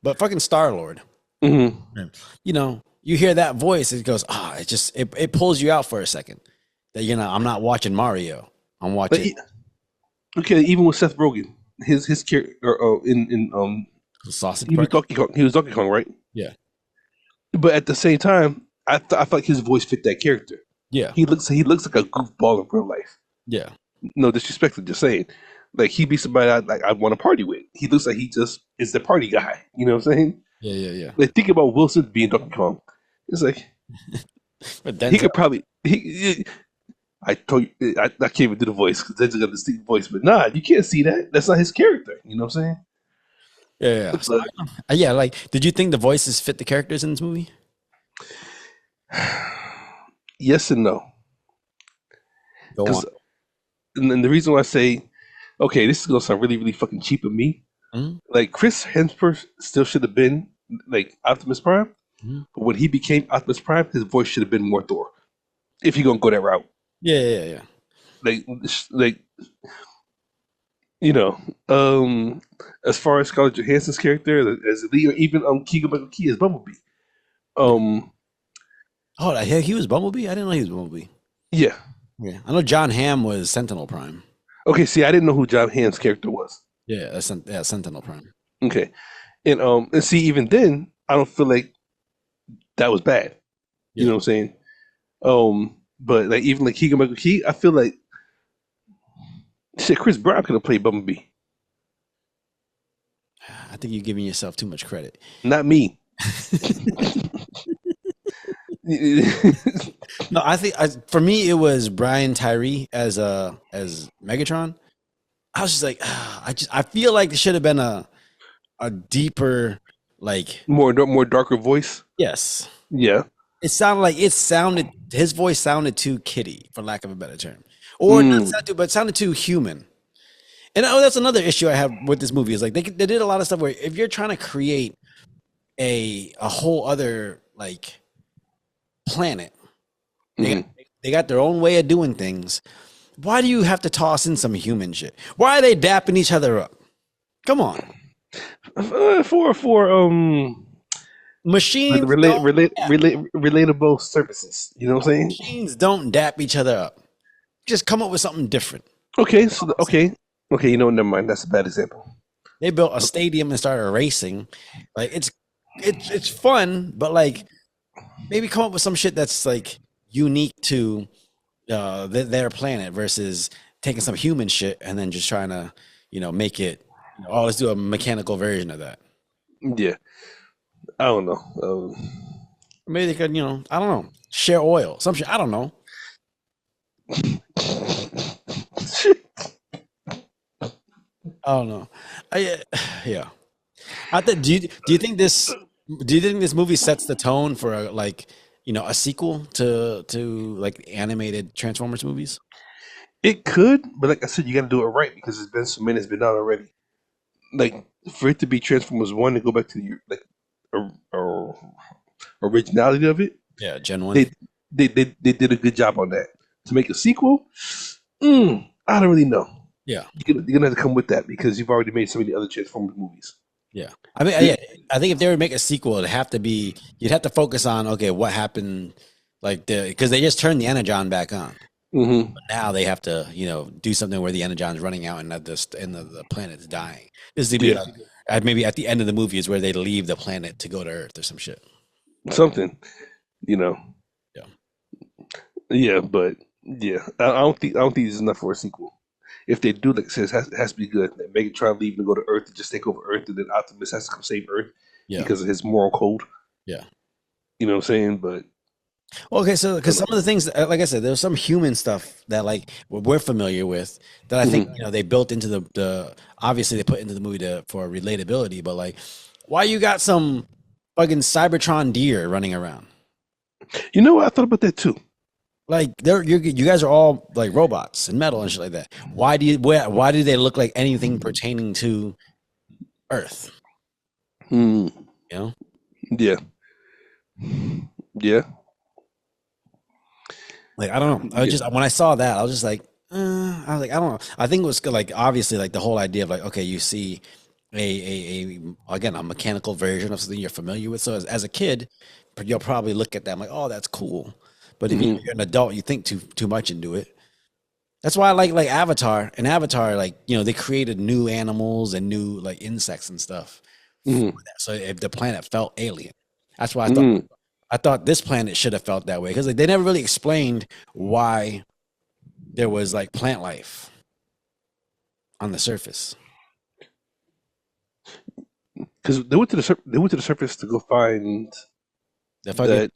But fucking Star Lord. Mm-hmm. You hear that voice, it goes, it pulls you out for a second. That I'm not watching Mario. I'm But watching okay, even with Seth Rogen, his character in Sausage he was Party. Donkey Kong. He was Donkey Kong, right? Yeah. But at the same time, I felt like his voice fit that character. Yeah. He looks like a goofball in real life. Yeah. No disrespect, just saying. Like he'd be somebody I want to party with. He looks like he just is the party guy. You know what I'm saying? Yeah. Like think about Wilson being Donkey Kong. It's like But he could probably I told you I can't even do the voice because Denzel got a distinct voice. But nah, you can't see that. That's not his character. You know what I'm saying? yeah. So, yeah. Like, did you think the voices fit the characters in this movie? Yes and no. Go on. And then the reason why I say, okay, this is gonna sound really, really fucking cheap of me. Mhm. Like Chris Hemsworth still should have been like Optimus Prime, Mhm. but when he became Optimus Prime, his voice should have been more Thor. If you're gonna go that route, Yeah. like as far as Scarlett Johansson's character as a lead, or even Keegan-Michael Key as Bumblebee. Oh, he was Bumblebee? I didn't know he was Bumblebee. Yeah. Yeah. I know John Hamm was Sentinel Prime. Okay. See, I didn't know who John Hamm's character was. Yeah, that's Sentinel Prime. Okay. And see, even then, I don't feel like that was bad. You Yeah. know what I'm saying? But like even like Keegan Michael Key, I feel like shit. Chris Brown could have played Bumblebee, I think you're giving yourself too much credit. not me. No, I think for me it was Brian Tyree as Megatron. I was just like, I feel like there should have been a deeper, like, more darker voice. yes. Yeah. His voice sounded too kiddie, for lack of a better term, or not sound too, but sounded too human. And that's another issue I have with this movie is like they did a lot of stuff where if you're trying to create a whole other like planet, they got their own way of doing things. Why do you have to toss in some human shit? Why are they dapping each other up? Come on. For Machines relatable services. You know what I'm saying? machines don't dap each other up. Just come up with something different. Okay. So okay. You know, never mind. That's a bad example. They built a stadium and started racing. Like it's fun, but like maybe come up with some shit that's like unique to their planet versus taking some human shit and then just trying to make it. Let's do a mechanical version of that. Yeah. I don't know. Maybe they could, I don't know, share oil, some shit. I don't know. I don't know. Yeah. I think. Do you think this movie sets the tone for a sequel to like animated Transformers movies? It could, but like I said, you got to do it right because it's been so many. It's been out already. Like for it to be Transformers One and go back to the originality of it, Yeah, Gen One. they did a good job on that. To make a sequel, I don't really know. Yeah. You're gonna have to come with that because you've already made so many other Transformers movies. Yeah. I mean, yeah, I think if they were to make a sequel, it'd have to be you'd have to focus on okay, what happened, because they just turned the Energon back on. Mm-hmm. But now they have to, do something where the Energon's running out and the planet's dying. This would be Yeah. like maybe at the end of the movie is where they leave the planet to go to Earth or some shit. Something, you know. Yeah. Yeah, but yeah, I don't think it's enough for a sequel. If they do, like I said, it has to be good. Like Megatron leave and go to Earth to just take over Earth, and then Optimus has to come save Earth Yeah. because of his moral code. Yeah. You know what I'm saying? But Well, okay, so because some of the things, like I said, there's some human stuff that like we're familiar with that I think they built into the obviously they put into the movie for relatability, but like, why you got some fucking Cybertron deer running around? you know what? I thought about that too. Like you guys are all like robots and metal and shit like that. Why do they look like anything pertaining to Earth? Hmm. You know? Yeah. Yeah. Like I don't know. I was just when I saw that, I was just like, I was like, I don't know. I think it was like obviously like the whole idea of like, okay, you see a mechanical version of something you're familiar with. So as a kid, you'll probably look at that like, oh, that's cool. But if you're an adult, you think too much into it. That's why I like Avatar. And Avatar, like they created new animals and new like insects and stuff. Mhm. For that. So if the planet felt alien, that's why Mhm. I thought this planet should have felt that way because like, they never really explained why there was like plant life on the surface. Because they went to the surface to go find The fucking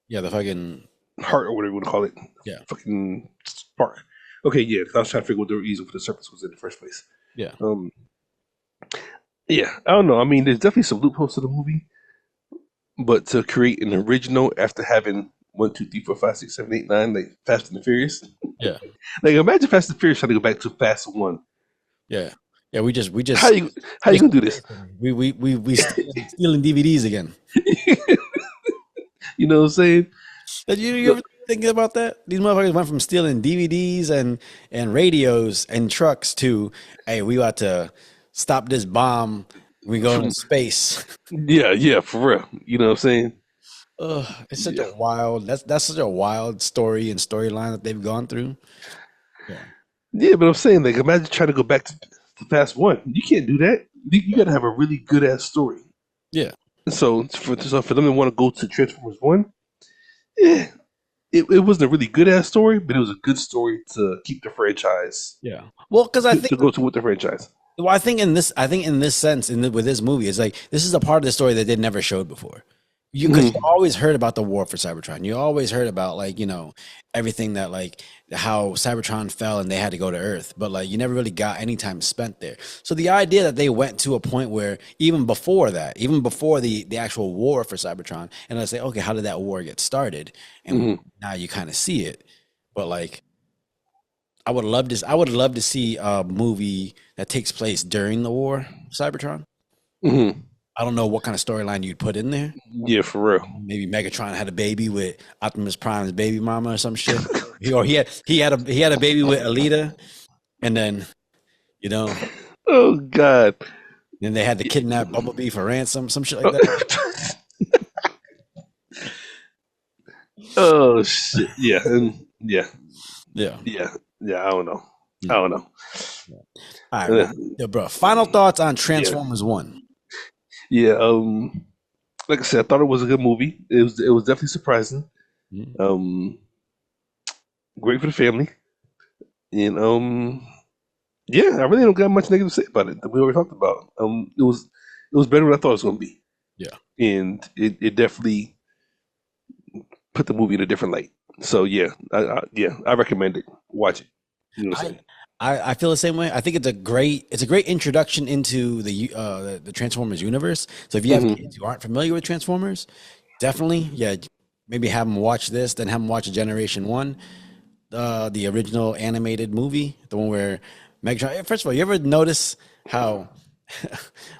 that the fucking heart or whatever you want to call it. Yeah. Fucking spark. Okay, yeah. I was trying to figure what the reason for the surface was in the first place. yeah. Yeah. I don't know. I mean, there's definitely some loopholes to the movie, but to create an original after having 1, 2, 3, 4, 5, 6, 7, 8, 9, like Fast and the Furious. Yeah. Like imagine Fast and Furious trying to go back to Fast One. Yeah. Yeah, we just How you gonna do this? we stealing DVDs again. You know what I'm saying? Did you ever thinking about that? These motherfuckers went from stealing DVDs and radios and trucks to, hey, we got to stop this bomb. We go into space. Yeah, for real. You know what I'm saying? It's such a wild. That's such a wild story and storyline that they've gone through. Yeah, but I'm saying like imagine trying to go back to Fast One. You can't do that. You got to have a really good ass story. Yeah. So for them to want to go to Transformers One, yeah, it wasn't a really good ass story, but it was a good story to keep the franchise. Yeah. Well, because I think to go to with the franchise. Well, I think in this sense, with this movie, it's like this is a part of the story that they never showed before. Because you always heard about the war for Cybertron. You always heard about everything that how Cybertron fell and they had to go to Earth, but you never really got any time spent there. So the idea that they went to a point where even before the actual war for Cybertron, and let's say, okay, how did that war get started? And now you kind of see it, but I would love to see a movie that takes place during the war, Cybertron. Mm-hmm. I don't know what kind of storyline you'd put in there. Yeah, for real. Maybe Megatron had a baby with Optimus Prime's baby mama or some shit. Or he had a baby with Alita, and then Oh God. then they had to kidnap Bumblebee for ransom, some shit like that. Oh shit. Yeah. Yeah. Yeah. I don't know. All right, man. Yeah, bro. Final thoughts on Transformers One. Yeah, like I said, I thought it was a good movie. It was definitely surprising. Great for the family. And yeah, I really don't got much negative to say about it that we already talked about. It was better than I thought it was gonna be. Yeah. And it definitely put the movie in a different light. So yeah, I recommend it. Watch it. You know what I'm saying? I feel the same way. I think it's a great introduction into the Transformers universe. So if you have Mhm. kids who aren't familiar with Transformers, definitely, yeah, maybe have them watch this, then have them watch Generation One, the original animated movie, the one where Megatron. First of all, you ever notice how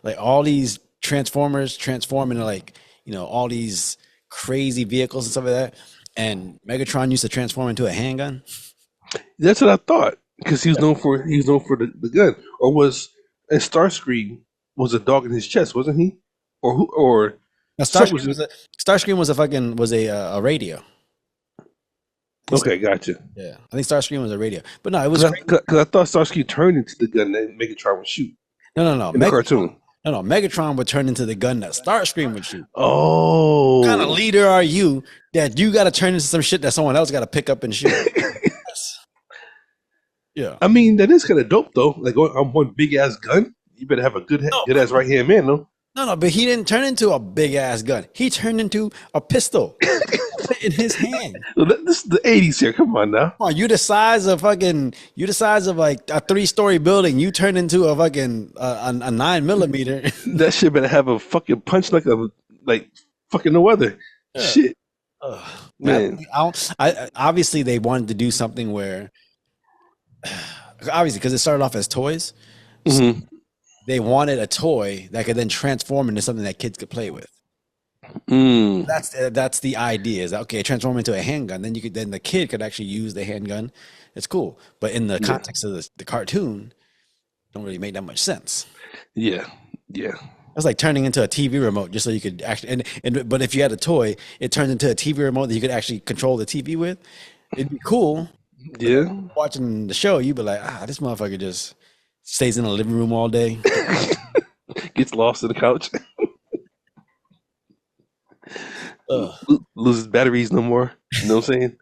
like all these Transformers transform into like all these crazy vehicles and stuff like that, and Megatron used to transform into a handgun. That's what I thought because he was known for the gun, or was and Starscream was a dog in his chest, wasn't he? Or who? Or Now, something was. Starscream was a radio. Okay, gotcha. Yeah, I think Starscream was a radio, but no, it was Because I thought Starscream turned into the gun that Megatron would shoot no. in the cartoon. No. Megatron would turn into the gun that Starscream would shoot. Oh, What kind of leader are you that you got to turn into some shit that someone else got to pick up and shoot? Yeah. I mean, that is kind of dope though. Like on one big ass gun, you better have a good ass right hand man, though. No, but he didn't turn into a big ass gun. He turned into a pistol in his hand. This is the '80s here. Come on now. Come on, you the size of like a 3-story building. You turn into a fucking a 9mm. That shit better have a fucking punch like fucking no other. Yeah. Shit, man. I obviously they wanted to do something where obviously because it started off as toys. Mhm. They wanted a toy that could then transform into something that kids could play with. Mm. That's the idea. Is that okay? Transform into a handgun, then the kid could actually use the handgun. It's cool, but in the context of the cartoon, don't really make that much sense. Yeah. It's like turning into a TV remote just so you could actually but if you had a toy, it turns into a TV remote that you could actually control the TV with. It'd be cool. Yeah. Watching the show, you'd be like, this motherfucker just stays in the living room all day. Gets lost in the couch. Loses batteries no more. You know what I'm saying?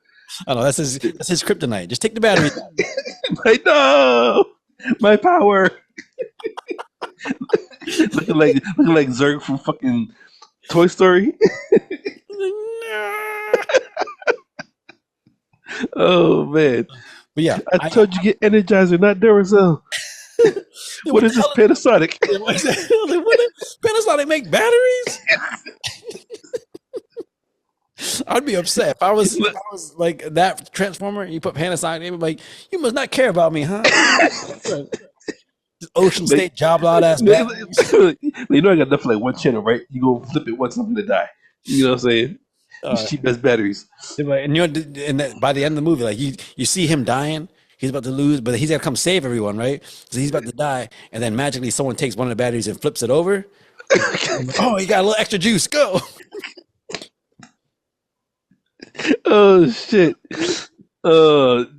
I know that's his kryptonite. Just take the battery. Like, no, my power. looking like Zurg from fucking Toy Story. Oh man. But yeah, I told you get Energizer, not Duracell. What is this, Panasonic? Panasonic make batteries? I'd be upset if I was like that Transformer. You put Panasonic in, like you must not care about me, huh? Ocean State job lot ass batteries. You know I got enough for like one channel, right? You go flip it once, I'm gonna die. You know what I'm saying? These cheap ass batteries. And by the end of the movie, like you see him dying. He's about to lose, but he's got to come save everyone, right? So he's about to die, and then magically someone takes one of the batteries and flips it over. Oh, he got a little extra juice. Go. Oh shit. But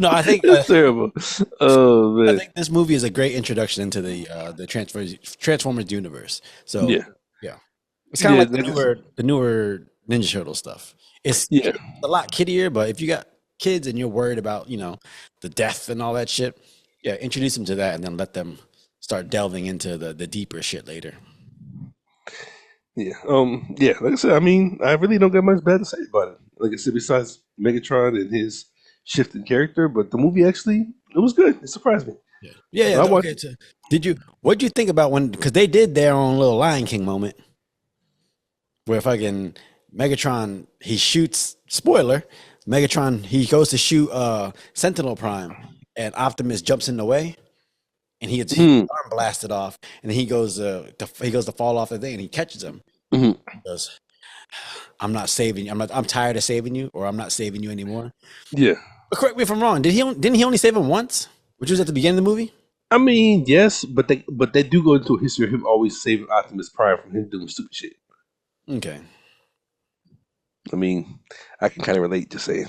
no, I think That's terrible. Oh man. I think this movie is a great introduction into the Transformers universe. So yeah. It's kind of like the newer Ninja Turtle stuff. It's a lot kiddier, but if you got kids and you're worried about the death and all that shit, introduce them to that and then let them start delving into the deeper shit later. Like I said, I mean, I really don't got much bad to say about it. Like I said, besides Megatron and his shift in character, but the movie actually, it was good. It surprised me. Yeah. What'd you think about because they did their own little Lion King moment where fucking Megatron, he shoots, spoiler, Megatron, he goes to shoot Sentinel Prime and Optimus jumps in the way and he gets his arm blasted off and then he goes to fall off the thing and he catches him. He goes, I'm not saving you. I'm tired of saving you, or I'm not saving you anymore. Yeah. But correct me if I'm wrong. Didn't he only save him once? Which was at the beginning of the movie? I mean, yes, but they do go into a history of him always saving Optimus Prime from him doing stupid shit. Okay. I mean, I can kind of relate, just saying.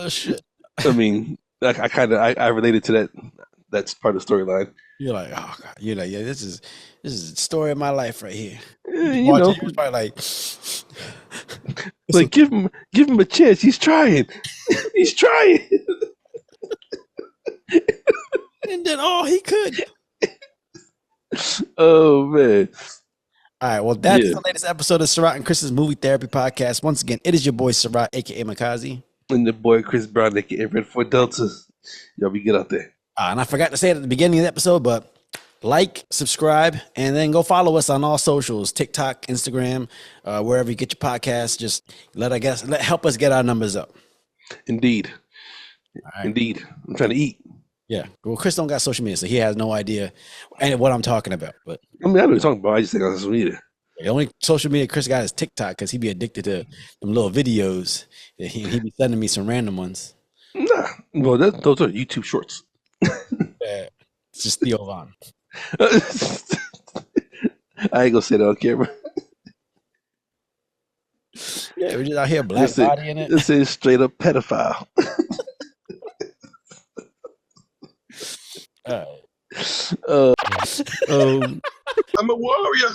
Shit. I mean, I related to that. That's part of the storyline. You're like, oh god. You're like, yeah, this is the story of my life right here. You know, he was probably like give him a chance. He's trying. He's trying. And then all he could. Oh man. All right, well, that's Yeah. the latest episode of Sarat and Chris's Movie Therapy Podcast. Once again, it is your boy Sarat, aka Makazi. And the boy Chris Brown, aka Red 4 Delta. Y'all be good out there. And I forgot to say it at the beginning of the episode, but like, subscribe, and then go follow us on all socials, TikTok, Instagram, wherever you get your podcasts. Just help us get our numbers up. Indeed. right. Indeed. I'm trying to eat. Yeah. Well, Chris don't got social media, so he has no idea what I'm talking about. But I mean, I know what you're talking about. I just think on social media. the only social media Chris got is TikTok because he be addicted to them little videos. He be sending me some random ones. Nah. Well, those are YouTube shorts. It's just Theo Von. I ain't gonna say that on camera. Yeah, we're just out here black body in it. This is straight up pedophile. All right. I'm a warrior.